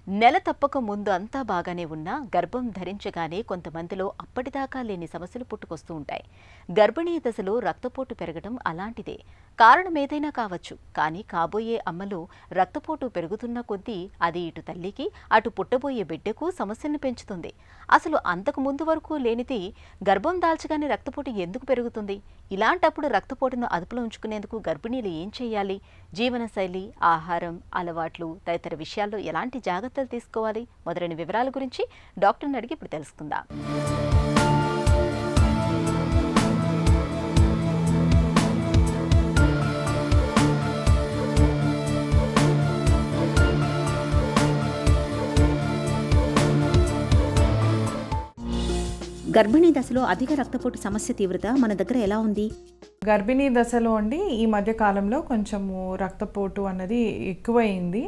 నెల తప్పక ముందు అంతా బాగానే ఉన్నా గర్భం ధరించగానే కొంతమందిలో అప్పటిదాకా లేని సమస్యలు పుట్టుకొస్తూ ఉంటాయి. గర్భిణీ దశలో రక్తపోటు పెరగడం అలాంటిదే. కారణమేదైనా కావచ్చు, కానీ కాబోయే అమ్మలో రక్తపోటు పెరుగుతున్న కొద్దీ అది ఇటు తల్లికి అటు పుట్టబోయే బిడ్డకు సమస్యల్ని పెంచుతుంది. అసలు అంతకు ముందు వరకు లేనిది గర్భం దాల్చగానే రక్తపోటు ఎందుకు పెరుగుతుంది? ఇలాంటప్పుడు రక్తపోటును అదుపులో ఉంచుకునేందుకు గర్భిణీలు ఏం చేయాలి? జీవనశైలి, ఆహారం, అలవాట్లు తదితర విషయాల్లో ఎలాంటి జాగ్రత్తలు తీసుకోవాలి? మొదలైన వివరాల గురించి డాక్టర్ని అడిగి ఇప్పుడు తెలుసుకుందాం. గర్భిణీ దశలో అధిక రక్తపోటు సమస్య తీవ్రత మన దగ్గర ఎలా ఉంది? గర్భిణీ దశలో అండి ఈ మధ్య కాలంలో కొంచెము రక్తపోటు అన్నది ఎక్కువైంది.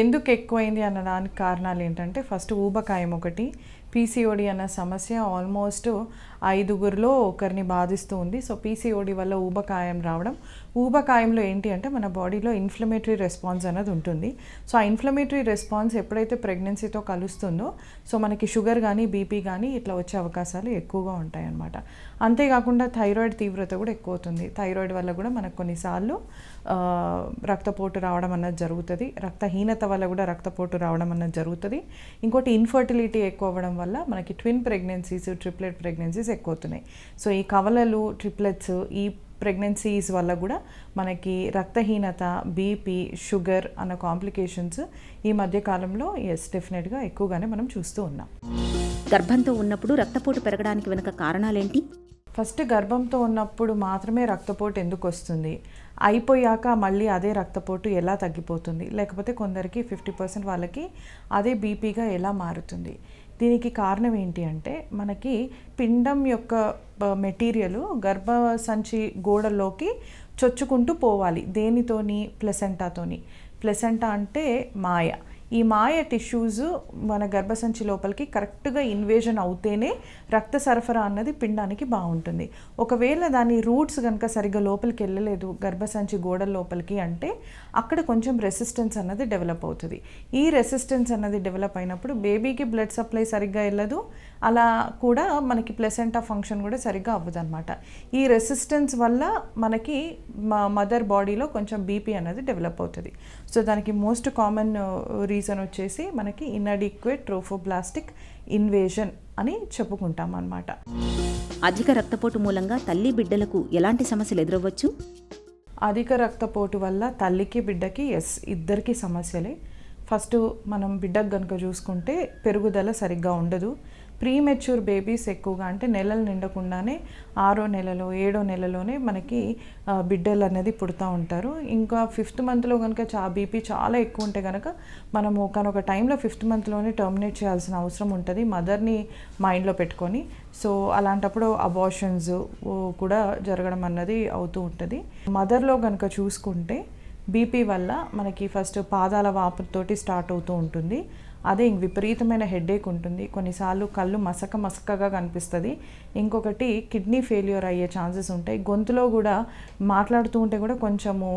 ఎందుకు ఎక్కువైంది అన్నదానికి కారణాలు ఏంటంటే, ఫస్ట్ ఊబకాయం ఒకటి. పీసీఓడి అన్న సమస్య ఆల్మోస్ట్ 5గురిలో ఒకరిని బాధిస్తూ ఉంది. సో పీసీఓడి వల్ల ఊబకాయం రావడం. ఊబకాయంలో ఏంటి అంటే మన బాడీలో ఇన్ఫ్లమేటరీ రెస్పాన్స్ అనేది ఉంటుంది. సో ఆ ఇన్ఫ్లమేటరీ రెస్పాన్స్ ఎప్పుడైతే ప్రెగ్నెన్సీతో కలుస్తుందో సో మనకి షుగర్ కానీ బీపీ కానీ ఇట్లా వచ్చే అవకాశాలు ఎక్కువగా ఉంటాయన్నమాట. అంతేకాకుండా థైరాయిడ్ తీవ్రత కూడా ఎక్కువ అవుతుంది. థైరాయిడ్ వల్ల కూడా మనకు కొన్నిసార్లు రక్తపోటు రావడం అన్నది జరుగుతుంది. రక్తహీనత వల్ల కూడా రక్తపోటు రావడం అన్నది జరుగుతుంది. ఇంకోటి ఇన్ఫర్టిలిటీ ఎక్కువ అవ్వడం వల్ల మనకి ట్విన్ ప్రెగ్నెన్సీస్, ట్రిప్లెట్ ప్రెగ్నెన్సీస్ ఎక్కువ అవుతున్నాయి. సో ఈ కవలలు, ట్రిప్లెట్స్, ఈ ప్రెగ్నెన్సీస్ వల్ల కూడా మనకి రక్తహీనత, బీపీ, షుగర్ అన్న కాంప్లికేషన్స్ ఈ మధ్యకాలంలో డెఫినెట్గా ఎక్కువగానే మనం చూస్తూ ఉన్నాం. గర్భంతో ఉన్నప్పుడు రక్తపోటు పెరగడానికి వెనుక కారణాలేంటి? ఫస్ట్ గర్భంతో ఉన్నప్పుడు మాత్రమే రక్తపోటు ఎందుకు వస్తుంది, అయిపోయాక మళ్ళీ అదే రక్తపోటు ఎలా తగ్గిపోతుంది, లేకపోతే కొందరికి 50% వాళ్ళకి అదే బీపీగా ఎలా మారుతుంది? దీనికి కారణం ఏంటి అంటే, మనకి పిండం యొక్క మెటీరియల్ గర్భసంచి గోడల్లోకి చొచ్చుకుంటూ పోవాలి. దేనితోని? ప్లెసెంటాతోని. ప్లెసెంటా అంటే మాయ. ఈ మాయ టిష్యూస్ మన గర్భసంచి లోపలికి కరెక్ట్గా ఇన్వేజన్ అవుతేనే రక్త సరఫరా అన్నది పిండానికి బాగుంటుంది. ఒకవేళ దాని రూట్స్ కనుక సరిగ్గా లోపలికి వెళ్ళలేదు గర్భసంచి గోడల లోపలికి అంటే అక్కడ కొంచెం రెసిస్టెన్స్ అన్నది డెవలప్ అవుతుంది. ఈ రెసిస్టెన్స్ అన్నది డెవలప్ అయినప్పుడు బేబీకి బ్లడ్ సప్లై సరిగ్గా వెళ్ళదు, అలా కూడా మనకి ప్లెసెంటా ఫంక్షన్ కూడా సరిగ్గా అవ్వదు అనమాట. ఈ రెసిస్టెన్స్ వల్ల మనకి మదర్ బాడీలో కొంచెం బీపీ అనేది డెవలప్ అవుతుంది. సో దానికి మోస్ట్ కామన్ రీజన్ వచ్చేసి మనకి ఇన్అడిక్వేట్ ట్రోఫోబ్లాస్టిక్ ఇన్వేజన్ అని చెప్పుకుంటాం అన్నమాట. అధిక రక్తపోటు మూలంగా తల్లి బిడ్డలకు ఎలాంటి సమస్యలు ఎదురవ్వచ్చు? అధిక రక్తపోటు వల్ల తల్లికి బిడ్డకి ఇద్దరికి సమస్యలే. ఫస్ట్ మనం బిడ్డకు కనుక చూసుకుంటే పెరుగుదల సరిగ్గా ఉండదు. ప్రీమెచ్యూర్ బేబీస్ ఎక్కువగా అంటే నెలలు నిండకుండానే 6వ నెలలో 7వ నెలలోనే మనకి బిడ్డలు అనేది పుడతా ఉంటారు. ఇంకా 5th మంత్లో కనుక బీపీ చాలా ఎక్కువ ఉంటే కనుక మనము కనుక టైంలో 5th మంత్లోనే టర్మినేట్ చేయాల్సిన అవసరం ఉంటుంది, మదర్ని మైండ్లో పెట్టుకొని. సో అలాంటప్పుడు అబార్షన్స్ కూడా జరగడం అన్నది అవుతూ ఉంటుంది. మదర్లో కనుక చూసుకుంటే బీపీ వల్ల మనకి ఫస్ట్ పాదాల వాపుతోటి స్టార్ట్ అవుతూ ఉంటుంది. అదే విపరీతమైన హెడేక్ ఉంటుంది. కొన్నిసార్లు కళ్ళు మసకగా కనిపిస్తుంది. ఇంకొకటి కిడ్నీ ఫెయిల్యూర్ అయ్యే ఛాన్సెస్ ఉంటాయి. గొంతులో కూడా మాట్లాడుతూ ఉంటే కూడా కొంచెము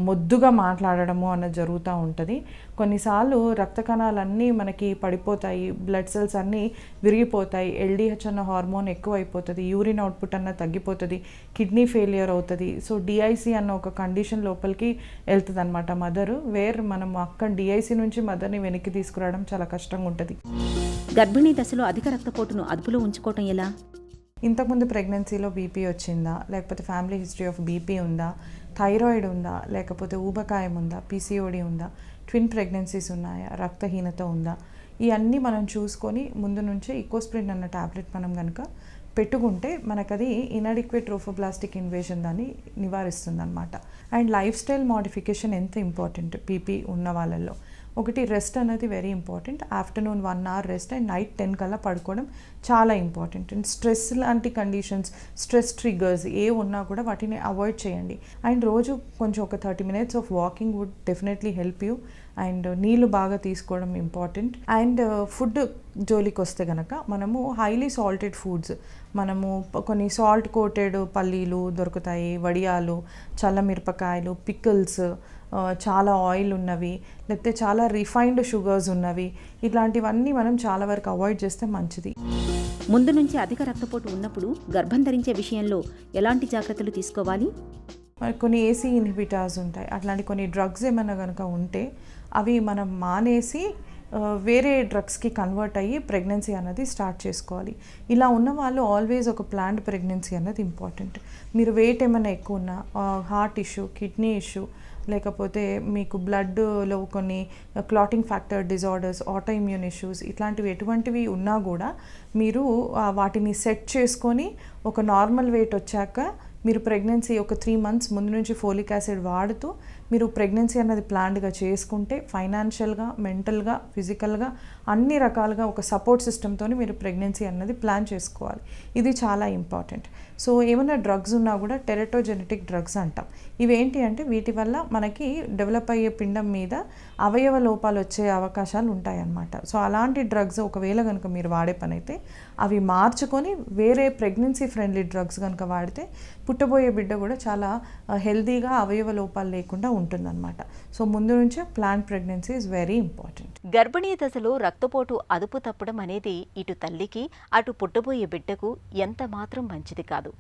మొద్దుగా మాట్లాడడము అన్నది జరుగుతూ ఉంటుంది. కొన్నిసార్లు రక్త కణాలన్నీ మనకి పడిపోతాయి, బ్లడ్ సెల్స్ అన్నీ విరిగిపోతాయి, LDH అన్న హార్మోన్ ఎక్కువ అయిపోతుంది, యూరిన్ అవుట్పుట్ అన్న తగ్గిపోతుంది, కిడ్నీ ఫెయిల్యూర్ అవుతుంది. సో DIC అన్న ఒక కండిషన్ లోపలికి వెళ్తుంది అనమాట మదర్, మనం అక్కడ DIC నుంచి మదర్ని వెనక్కి తీసుకురావడం చాలా కష్టంగా ఉంటుంది. గర్భిణీ దశలో అధిక రక్తపోటును అదుపులో ఉంచుకోవటం ఎలా? ఇంతకుముందు ప్రెగ్నెన్సీలో బీపీ వచ్చిందా, లేకపోతే ఫ్యామిలీ హిస్టరీ ఆఫ్ బీపీ ఉందా, థైరాయిడ్ ఉందా, లేకపోతే ఊబకాయం ఉందా, పీసీఓడి ఉందా, ట్విన్ ప్రెగ్నెన్సీస్ ఉన్నాయా, రక్తహీనత ఉందా, ఇవన్నీ మనం చూసుకొని ముందు నుంచే ఈకోస్ప్రిన్ అన్న టాబ్లెట్ మనం కనుక పెట్టుకుంటే మనకది ఇన్అడిక్వేట్ ట్రోఫోబ్లాస్టిక్ ఇన్వేజన్ దాన్ని నివారిస్తుంది అనమాట. అండ్ లైఫ్ స్టైల్ మోడిఫికేషన్ ఎంత ఇంపార్టెంట్ బీపీ ఉన్న వాళ్ళల్లో. ఒకటి రెస్ట్ అనేది very important. Afternoon 1 hour rest and night 10 కల్లా పడుకోవడం చాలా ఇంపార్టెంట్. అండ్ స్ట్రెస్ లాంటి కండిషన్స్, స్ట్రెస్ ట్రిగర్స్ ఏ ఉన్నా కూడా వాటిని అవాయిడ్ చేయండి. అండ్ రోజు కొంచెం ఒక 30 minutes of walking would definitely help you. And నీళ్ళు బాగా తీసుకోవడం ఇంపార్టెంట్. అండ్ ఫుడ్ జోలికి వస్తే కనుక మనము హైలీ సాల్టెడ్ ఫుడ్స్, మనము కొన్ని సాల్ట్ కోటెడ్ పల్లీలు దొరుకుతాయి, వడియాలు, చల్ల మిరపకాయలు, పికిల్స్, చాలా ఆయిల్ ఉన్నవి, లేకపోతే చాలా రిఫైన్డ్ షుగర్స్ ఉన్నవి, ఇట్లాంటివన్నీ మనం చాలా వరకు అవాయిడ్ చేస్తే మంచిది. ముందు నుంచి అధిక రక్తపోటు ఉన్నప్పుడు గర్భం ధరించే విషయంలో ఎలాంటి జాగ్రత్తలు తీసుకోవాలి? మరి కొన్ని ఏసీ ఇన్హిబిటార్స్ ఉంటాయి, అట్లాంటి కొన్ని డ్రగ్స్ ఏమైనా కనుక ఉంటే అవి మనం మానేసి వేరే డ్రగ్స్కి కన్వర్ట్ అయ్యి ప్రెగ్నెన్సీ అన్నది స్టార్ట్ చేసుకోవాలి. ఇలా ఉన్న వాళ్ళు ఆల్వేస్ ఒక ప్లాన్డ్ ప్రెగ్నెన్సీ అన్నది ఇంపార్టెంట్. మీరు వెయిట్ ఏమైనా ఎక్కువ ఉన్నా, హార్ట్ ఇష్యూ, కిడ్నీ ఇష్యూ, లేకపోతే మీకు బ్లడ్లో కొన్ని clotting factor disorders, auto immune issues, ఇట్లాంటివి ఎటువంటివి ఉన్నా కూడా మీరు వాటిని సెట్ చేసుకొని ఒక నార్మల్ వెయిట్ వచ్చాక మీరు ప్రెగ్నెన్సీ ఒక 3 months ముందు నుంచి ఫోలిక్ యాసిడ్ వాడుతూ మీరు ప్రెగ్నెన్సీ అన్నది ప్లాన్డ్గా చేసుకుంటే ఫైనాన్షియల్గా, మెంటల్గా, ఫిజికల్గా అన్ని రకాలుగా ఒక సపోర్ట్ సిస్టమ్తో మీరు ప్రెగ్నెన్సీ అన్నది ప్లాన్ చేసుకోవాలి. ఇది చాలా ఇంపార్టెంట్. సో ఏమైనా డ్రగ్స్ ఉన్నా కూడా టెరటోజెనెటిక్ డ్రగ్స్ అంటాం. ఇవేంటి అంటే వీటి వల్ల మనకి డెవలప్ అయ్యే పిండం మీద అవయవ లోపాలు వచ్చే అవకాశాలు ఉంటాయన్నమాట. సో అలాంటి డ్రగ్స్ ఒకవేళ కనుక మీరు వాడే పని అయితే అవి మార్చుకొని వేరే ప్రెగ్నెన్సీ ఫ్రెండ్లీ డ్రగ్స్ కనుక వాడితే పుట్టబోయే బిడ్డ కూడా చాలా హెల్తీగా అవయవ లోపాలు లేకుండా ఉంటుందన్నమాట. సో ముందు నుంచే plan pregnancy is very important. గర్భిణీ దశలో రక్తపోటు అదుపు తప్పడం అనేది ఇటు తల్లికి అటు పుట్టబోయే బిడ్డకు ఎంత మాత్రం మంచిది కాదు.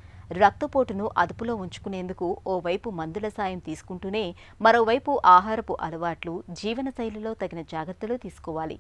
రక్తపోటును అదుపులో ఉంచుకునేందుకు ఓవైపు మందుల సాయం తీసుకుంటూనే మరోవైపు ఆహారపు అలవాట్లు, జీవనశైలిలో తగిన జాగ్రత్తలు తీసుకోవాలి.